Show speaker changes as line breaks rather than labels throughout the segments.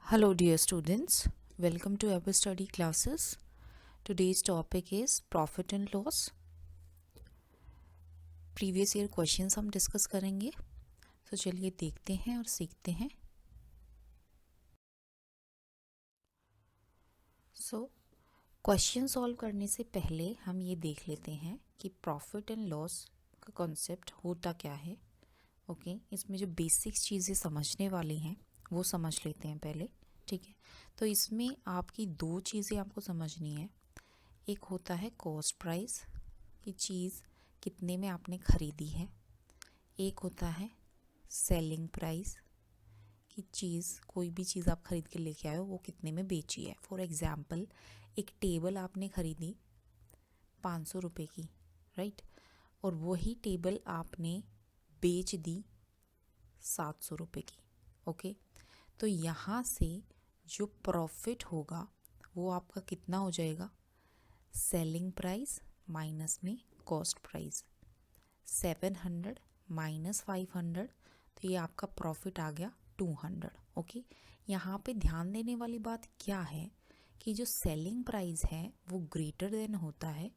Hello, dear students. Welcome to our study classes. Today's topic is profit and loss. Previous year questions हम discuss करेंगे, तो चलिए देखते हैं और सीखते हैं. क्वेश्चन सॉल्व करने से पहले हम ये देख लेते हैं कि प्रॉफिट एंड लॉस का कॉन्सेप्ट होता क्या है. ओके, इसमें जो बेसिक्स चीज़ें समझने वाली हैं वो समझ लेते हैं पहले. ठीक है, तो इसमें आपकी दो चीज़ें आपको समझनी है. एक होता है कॉस्ट प्राइस कि चीज़ कितने में आपने ख़रीदी है. एक होता है सेलिंग प्राइस कि चीज़, कोई भी चीज़ आप ख़रीद के लेके आए हो वो कितने में बेची है. फॉर एग्ज़ाम्पल, एक टेबल आपने ख़रीदी 500 रुपये की, राइट, और वही टेबल आपने बेच दी 700 रुपये की. ओके, तो यहाँ से जो प्रॉफिट होगा वो आपका कितना हो जाएगा, सेलिंग प्राइस माइनस में कॉस्ट प्राइस. 700 माइनस 500, तो ये आपका प्रॉफिट आ गया 200. ओके, यहाँ पे ध्यान देने वाली बात क्या है कि जो सेलिंग प्राइस है वो ग्रेटर देन होता है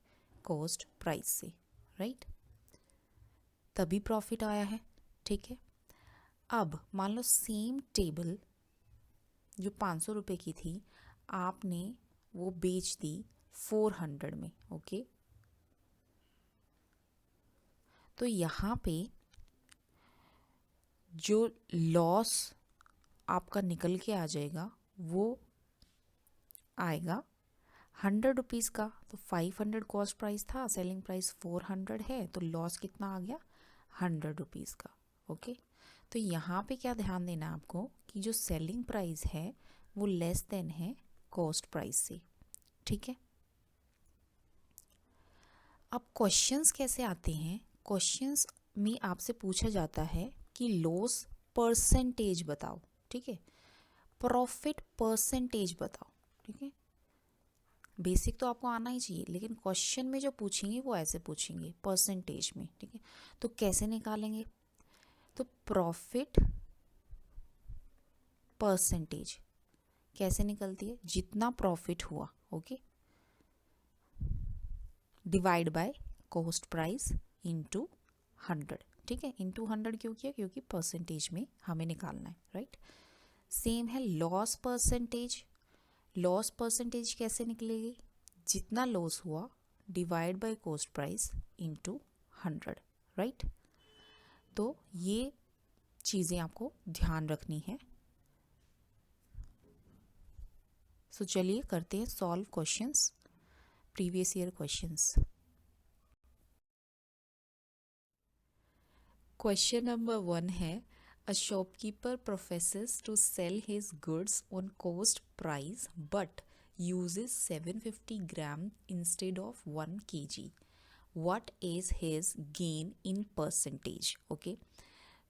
कॉस्ट प्राइस से, राइट, तभी प्रॉफिट आया है. ठीक है, अब मान लो सेम टेबल जो 500 रुपये की थी आपने वो बेच दी 400 में. ओके, तो यहाँ पे जो लॉस आपका निकल के आ जाएगा वो आएगा 100 रुपीज़ का. तो 500 कॉस्ट प्राइस था, सेलिंग प्राइस 400 है, तो लॉस कितना आ गया, 100 रुपीज़ का. ओके, तो यहाँ पे क्या ध्यान देना है आपको कि जो सेलिंग प्राइस है वो लेस देन है कॉस्ट प्राइस से. ठीक है, अब क्वेश्चंस कैसे आते हैं. क्वेश्चंस में आपसे पूछा जाता है कि लॉस परसेंटेज बताओ. ठीक है, प्रॉफिट परसेंटेज बताओ. ठीक है, बेसिक तो आपको आना ही चाहिए, लेकिन क्वेश्चन में जो पूछेंगे वो ऐसे पूछेंगे परसेंटेज में. ठीक है, तो कैसे निकालेंगे, तो प्रॉफिट परसेंटेज कैसे निकलती है, जितना प्रॉफिट हुआ, okay, divide by cost price into 100. ठीक है, इनटू 100 क्यों किया, क्योंकि परसेंटेज में हमें निकालना है, राइट. सेम है लॉस परसेंटेज. लॉस परसेंटेज कैसे निकलेगी, जितना लॉस हुआ divide by cost price into 100, right. तो ये चीज़ें आपको ध्यान रखनी है. सो चलिए करते हैं solve questions, previous year questions. Question number 1 है, a shopkeeper professes to sell his goods on cost price but uses 750 gram instead of 1 kg. What is his gain in percentage? Okay,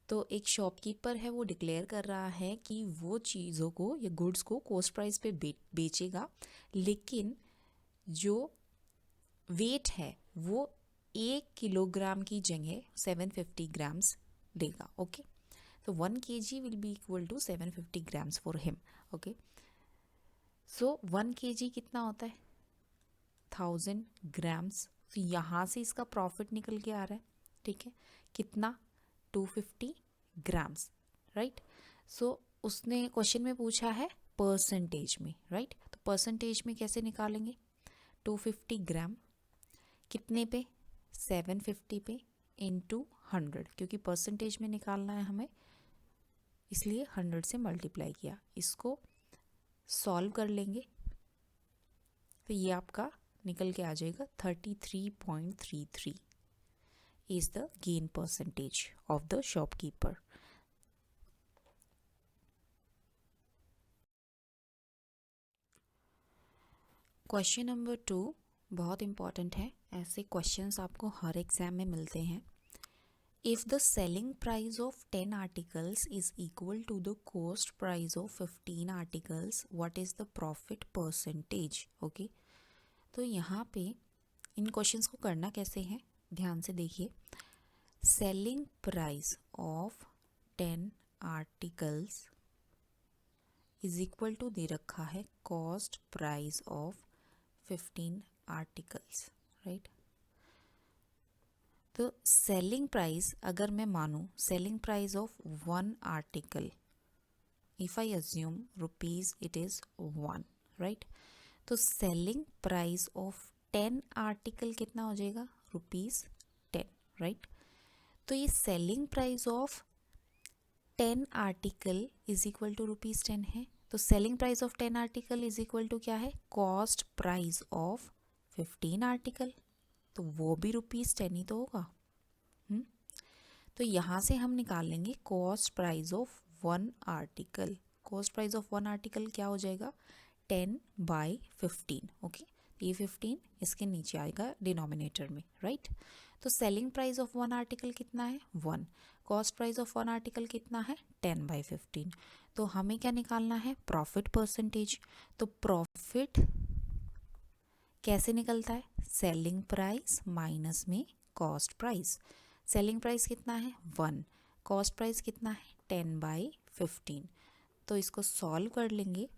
तो एक शॉपकीपर है, वो declare कर रहा है कि वो चीज़ों को या गुड्स को कॉस्ट प्राइस पे बेचेगा, लेकिन जो वेट है वो 1 किलोग्राम की जगह 750 ग्राम्स देगा. ओके, तो 1 kg will be equal to 750 grams for him. Okay, so 1 kg कितना होता है, 1000 ग्राम्स. तो यहाँ से इसका प्रॉफिट निकल के आ रहा है. ठीक है, कितना, 250 ग्राम्स, राइट. सो उसने क्वेश्चन में पूछा है परसेंटेज में, राइट. तो परसेंटेज में कैसे निकालेंगे, 250 ग्राम कितने पे, 750 पे इंटू 100, क्योंकि परसेंटेज में निकालना है हमें, इसलिए 100 से मल्टीप्लाई किया. इसको सॉल्व कर लेंगे तो ये आपका निकल के आ जाएगा 33.33 is the gain percentage of the shopkeeper. Question number 2 बहुत इंपॉर्टेंट है. ऐसे क्वेश्चंस आपको हर एग्जाम में मिलते हैं. If the selling price of 10 articles is equal to the cost price of 15 articles, what is the profit percentage? Okay, तो यहाँ पे इन क्वेश्चंस को करना कैसे है, ध्यान से देखिए. Selling price of 10 articles is equal to दे रखा है cost price of 15 articles, right. तो सेलिंग प्राइस अगर मैं मानूँ selling price of 1 article, if I assume rupees it is 1, right. तो सेलिंग प्राइस ऑफ 10 आर्टिकल कितना हो जाएगा, रुपीज 10, राइट। तो ये selling price of 10 article is equal to rupees 10 है। तो selling price of 10 article is equal to क्या है, कॉस्ट प्राइस ऑफ 15 आर्टिकल, तो वो भी रुपीज 10 ही तो होगा। तो यहाँ से हम निकाल लेंगे cost price of 1 article. Cost price of 1 article क्या हो जाएगा, 10/15, ओके। ये 15 इसके नीचे आएगा डिनोमिनेटर में, राइट। तो सेलिंग प्राइस ऑफ 1 आर्टिकल कितना है, 1। कॉस्ट प्राइस ऑफ 1 आर्टिकल कितना है, 10/15। तो हमें क्या निकालना है, प्रॉफिट परसेंटेज। तो प्रॉफिट कैसे निकलता है, सेलिंग प्राइस माइनस में कॉस्ट प्राइस। सेलिंग प्राइस कितना है, 1। कॉस्ट प्राइस कितना है, 10/15। तो इसको सॉल्व कर लेंगे,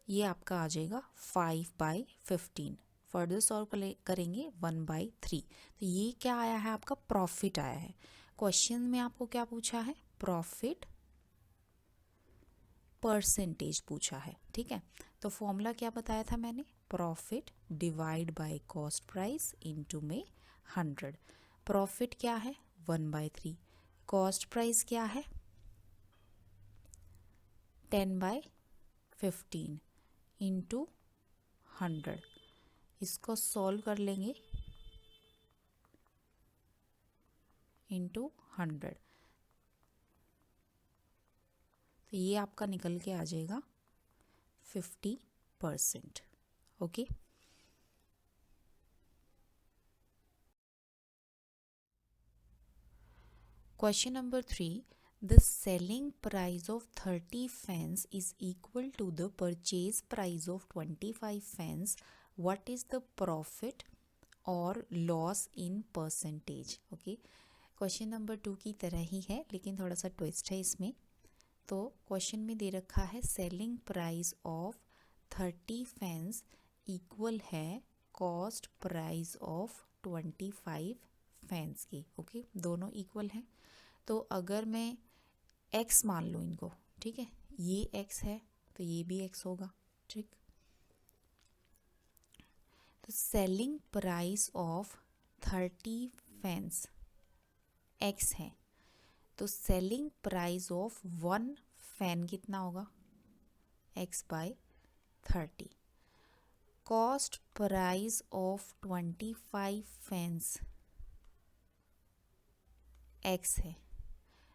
ये आपका आ जाएगा 5/15। फर्दर सॉल्व करेंगे 1/3। तो ये क्या आया है, आपका प्रॉफिट आया है। क्वेश्चन में आपको क्या पूछा है, प्रॉफिट परसेंटेज पूछा है, ठीक है। तो फॉर्मूला क्या बताया था मैंने, profit divide by cost price into में 100। प्रॉफिट क्या है, 1/3। कॉस्ट प्राइस क्या है, 10/15 इंटू 100। इसको सॉल्व कर लेंगे इंटू 100। तो ये आपका निकल के आ जाएगा 50%, okay. Question number 3. The selling price of 30 fans is equal to the purchase price of 25 fans. What is the profit or loss in percentage? Okay. Question number 2 की तरह ही है लेकिन थोड़ा सा ट्विस्ट है इसमें। तो क्वेश्चन में दे रखा है selling price of 30 fans equal है कॉस्ट प्राइस ऑफ 25 फैंस की, ओके। दोनों इक्वल हैं। तो अगर मैं x मान लूँ इनको, ठीक है, ये x है तो ये भी x होगा, ठीक। तो selling price of 30 fans x है, तो सेलिंग प्राइस ऑफ 1 फैन कितना होगा, x/30। Cost price of 25 fans x है,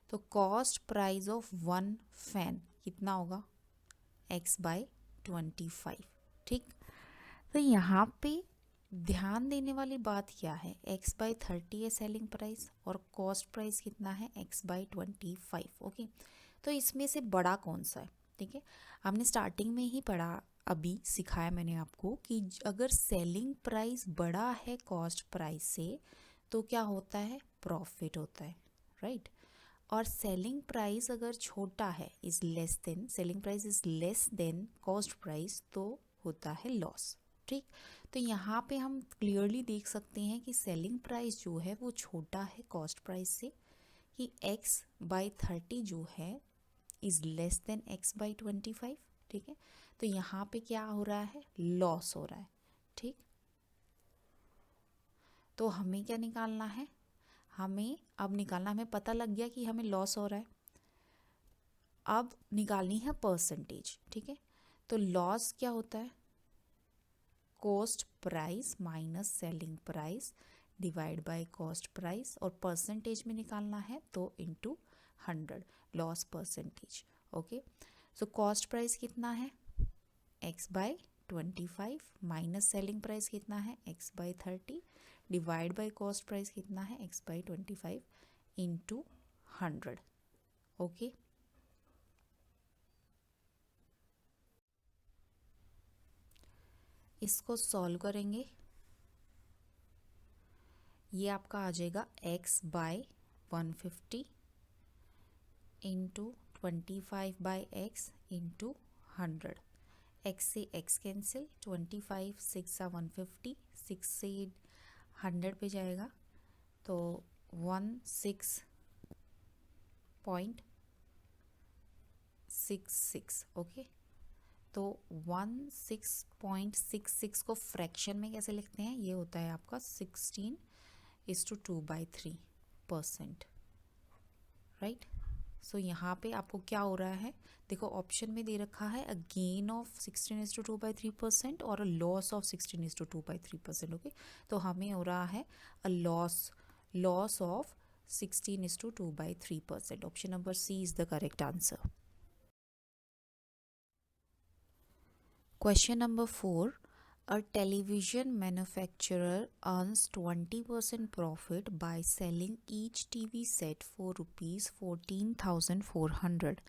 तो कॉस्ट प्राइस ऑफ 1 फैन कितना होगा, x/25, ठीक। तो यहाँ पे ध्यान देने वाली बात क्या है, x/30 है सेलिंग प्राइस और कॉस्ट प्राइस कितना है, x/25, ओके। तो इसमें से बड़ा कौन सा है, ठीक है। हमने स्टार्टिंग में ही पढ़ा, अभी सिखाया मैंने आपको कि अगर सेलिंग प्राइस बड़ा है कॉस्ट प्राइस से तो क्या होता है, प्रॉफिट होता है, राइट। और सेलिंग प्राइस अगर छोटा है, is less than, selling price is less than cost price, तो होता है लॉस, ठीक। तो यहाँ पे हम क्लियरली देख सकते हैं कि सेलिंग प्राइस जो है वो छोटा है कॉस्ट प्राइस से, कि x/30 जो है इज लेस देन x/25, ठीक है। तो यहाँ पे क्या हो रहा है, लॉस हो रहा है, ठीक। तो हमें क्या निकालना है, हमें अब निकालना, हमें पता लग गया कि हमें लॉस हो रहा है, अब निकालनी है परसेंटेज, ठीक है। तो लॉस क्या होता है, cost price minus selling price divide by cost price, और परसेंटेज में निकालना है तो into 100 loss percentage, okay. So cost price कितना है, x/25 माइनस सेलिंग प्राइस कितना है, x/30 divide by cost price कितना है, x/25 इंटू 100, ओके। इसको सॉल्व करेंगे, ये आपका आ जाएगा x/150 into 25/x into 100, x से x कैंसिल, 25 6 150, 6 से 100 पे जाएगा तो 16.66। ओके, तो 16.66 को फ्रैक्शन में कैसे लिखते हैं? ये होता है आपका 16:2/3%, राइट। सो यहाँ पे आपको क्या हो रहा है, देखो ऑप्शन में दे रखा है अ गेन ऑफ 16:2/3% और अ लॉस ऑफ 16:2/3%। ओके, तो हमें हो रहा है a loss of 16:2/3%। Option number C is the correct answer. Question number 4. A television manufacturer earns 20% profit by selling each TV set for rupees 14,400.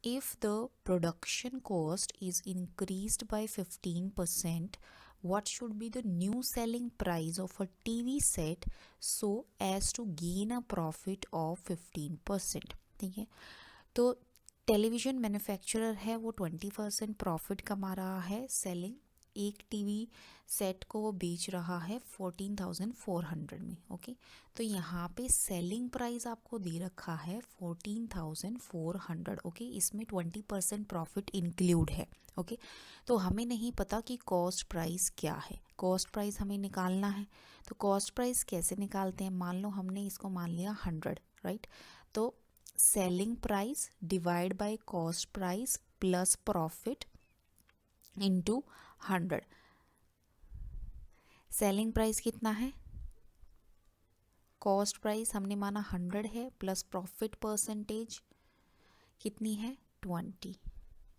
If the production cost is increased by 15%, what should be the new selling price of a TV set so as to gain a profit of 15%? ठीक है, तो television manufacturer है, वो 20% profit कमा रहा है selling एक TV set को वो बेच रहा है 14,400 में। ओके, तो यहाँ पे सेलिंग प्राइस आपको दे रखा है 14,400। ओके, इसमें 20% प्रॉफिट इंक्लूड है। ओके, तो हमें नहीं पता कि कॉस्ट प्राइस क्या है, कॉस्ट प्राइस हमें निकालना है। तो कॉस्ट प्राइस कैसे निकालते हैं? मान लो हमने इसको मान लिया 100, राइट। तो selling price divide by cost price plus profit into 100। Selling price कितना है? कॉस्ट प्राइस हमने माना 100 है, प्लस प्रॉफिट परसेंटेज कितनी है? 20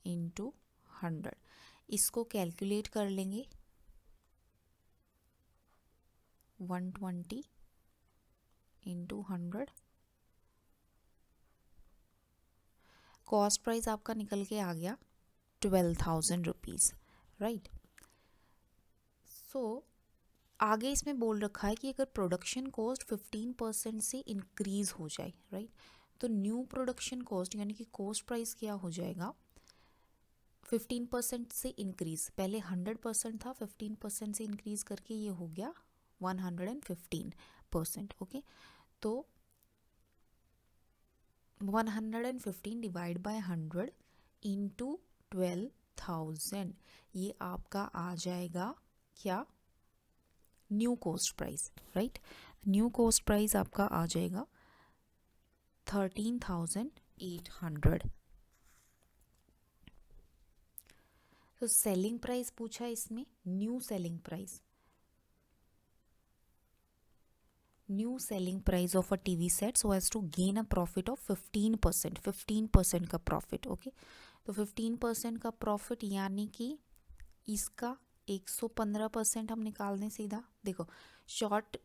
इंटू 100। इसको कैलकुलेट कर लेंगे, 120 इंटू 100। कॉस्ट प्राइस आपका निकल के आ गया 12,000 रुपीज़, राइट। सो आगे इसमें बोल रखा है कि अगर प्रोडक्शन कॉस्ट 15% से इंक्रीज हो जाए, राइट, तो न्यू प्रोडक्शन कॉस्ट यानी कि कॉस्ट प्राइस क्या हो जाएगा? 15% से इंक्रीज, पहले 100% था, 15% से इंक्रीज करके ये हो गया 115%। ओके, तो 115 डिवाइड बाय 100 इंटू 12,000, ये आपका आ जाएगा क्या? New cost price, right. New cost price आपका आ जाएगा 13,800। तो सेलिंग प्राइस पूछा इसमें, new selling price, new selling price of a TV set so as to gain a profit of 15%, 15% का प्रॉफिट। ओके, तो 15% का प्रॉफिट यानी कि इसका 115% हम निकाल दें सीधा। देखो शॉर्ट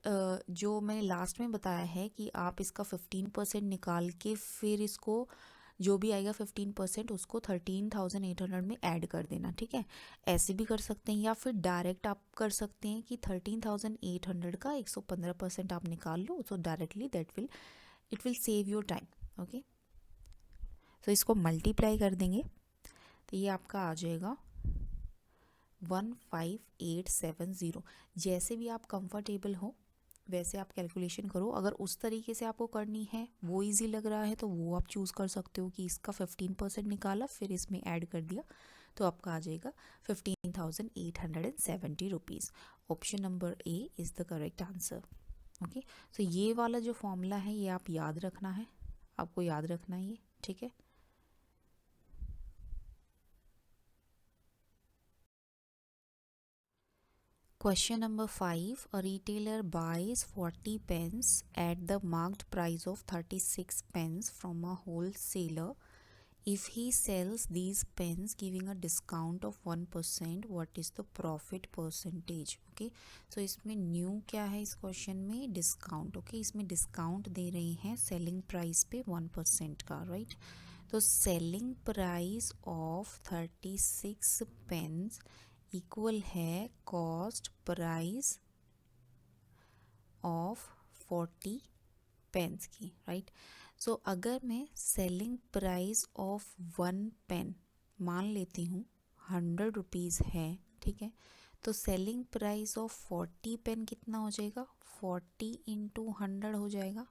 जो मैंने लास्ट में बताया है कि आप इसका 15% निकाल के फिर इसको जो भी आएगा 15% उसको 13,800 में ऐड कर देना, ठीक है। ऐसे भी कर सकते हैं, या फिर डायरेक्ट आप कर सकते हैं कि 13,800 का 115% आप निकाल लो, so directly it will save your time. Okay, तो इसको मल्टीप्लाई कर देंगे तो ये आपका आ जाएगा 15,870। जैसे भी आप कंफर्टेबल हो वैसे आप कैलकुलेशन करो। अगर उस तरीके से आपको करनी है, वो इजी लग रहा है, तो वो आप चूज़ कर सकते हो कि इसका 15% निकाला फिर इसमें ऐड कर दिया, तो आपका आ जाएगा 15,870 rupees. Option number A is the correct answer. Okay, तो ये वाला जो फॉर्मूला है ये आप याद रखना है, आपको याद रखना है ये, ठीक है। Question number 5. A retailer buys 40 pens at the marked price of 36 pence from a wholesaler. If he sells these pens giving a discount of 1%, what is the profit percentage? Okay, so इसमें new क्या है इस question में? Discount. Okay, इसमें discount दे रहे हैं selling price पे 1% का, राइट। तो selling price of 36 pens equal है कॉस्ट प्राइस ऑफ 40 पेन्स की, राइट। सो अगर मैं सेलिंग प्राइस ऑफ 1 पेन मान लेती हूँ 100 रुपीज़ है, ठीक है, तो सेलिंग प्राइस ऑफ 40 पेन कितना हो जाएगा, 40 इंटू 100 हो जाएगा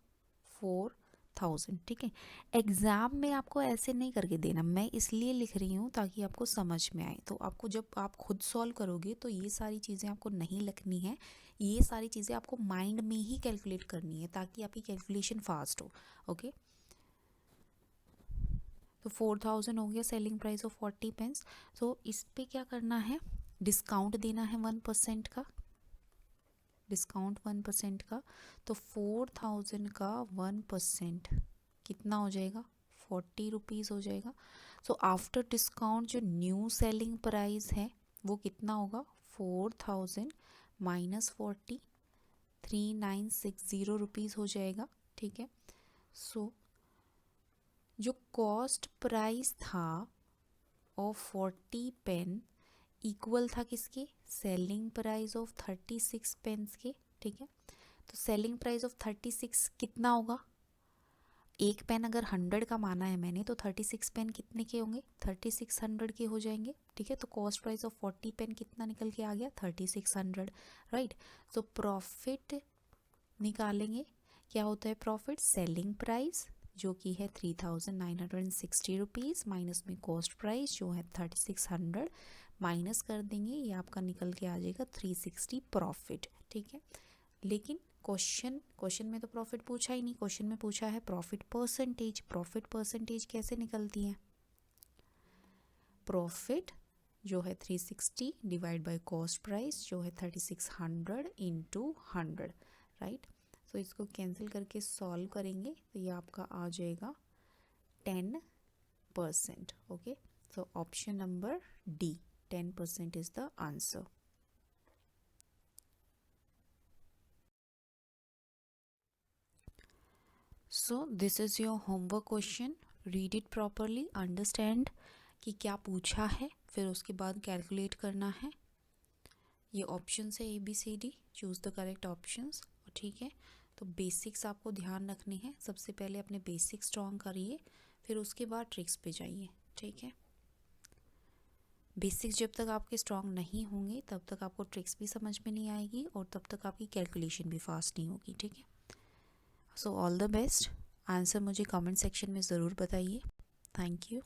4000, ठीक है। एग्ज़ाम में आपको ऐसे नहीं करके देना, मैं इसलिए लिख रही हूँ ताकि आपको समझ में आए। तो आपको जब आप खुद सॉल्व करोगे तो ये सारी चीज़ें आपको नहीं लिखनी है, ये सारी चीज़ें आपको माइंड में ही कैलकुलेट करनी है ताकि आपकी कैलकुलेशन फास्ट हो। ओके, तो 4000 हो गया सेलिंग प्राइस ऑफ 40 पेंस। तो इस पे क्या करना है, डिस्काउंट देना है 1% का, डिस्काउंट 1% का। तो 4000 का 1% कितना हो जाएगा, 40 रुपीज़ हो जाएगा। सो आफ्टर डिस्काउंट जो न्यू सेलिंग प्राइस है वो कितना होगा, 4000 माइनस 40, 3960 रुपीज़ हो जाएगा, ठीक है। सो जो कॉस्ट प्राइस था ऑफ 40 पेन इक्वल था किसके, सेलिंग प्राइस ऑफ 36 पेन्स के, ठीक है। तो सेलिंग प्राइस ऑफ 36 कितना होगा, एक पेन अगर 100 का माना है मैंने तो 36 पेन कितने के होंगे, 3600 के हो जाएंगे, ठीक है। तो कॉस्ट प्राइस ऑफ 40 पेन कितना निकल के आ गया, 3600, राइट। तो प्रॉफिट निकालेंगे, क्या होता है प्रॉफिट, सेलिंग प्राइस जो कि है 3960 रुपीज़ माइनस में कॉस्ट प्राइस जो है 3600 माइनस कर देंगे, ये आपका निकल के आ जाएगा 360 प्रॉफिट, ठीक है। लेकिन क्वेश्चन में तो प्रॉफिट पूछा ही नहीं, क्वेश्चन में पूछा है प्रॉफिट परसेंटेज। प्रॉफिट परसेंटेज कैसे निकलती है, प्रॉफिट जो है 360 डिवाइड बाय कॉस्ट प्राइस जो है 3600 इंटू 100, राइट। तो इसको कैंसिल करके सॉल्व करेंगे तो ये आपका आ जाएगा 10%, okay. So option number D, 10% is the answer. So this is your homework question, read it properly, understand कि क्या पूछा है, फिर उसके बाद कैलकुलेट करना है। ये ऑप्शन है ABCD, choose the correct options, ठीक है। तो बेसिक्स आपको ध्यान रखने हैं, सबसे पहले अपने बेसिक्स स्ट्रॉन्ग करिए, फिर उसके बाद ट्रिक्स पे जाइए, ठीक है। बेसिक्स जब तक आपके स्ट्रॉन्ग नहीं होंगे तब तक आपको ट्रिक्स भी समझ में नहीं आएगी और तब तक आपकी कैलकुलेशन भी फास्ट नहीं होगी, ठीक है। So all the best, answer मुझे कमेंट सेक्शन में ज़रूर बताइए। Thank you.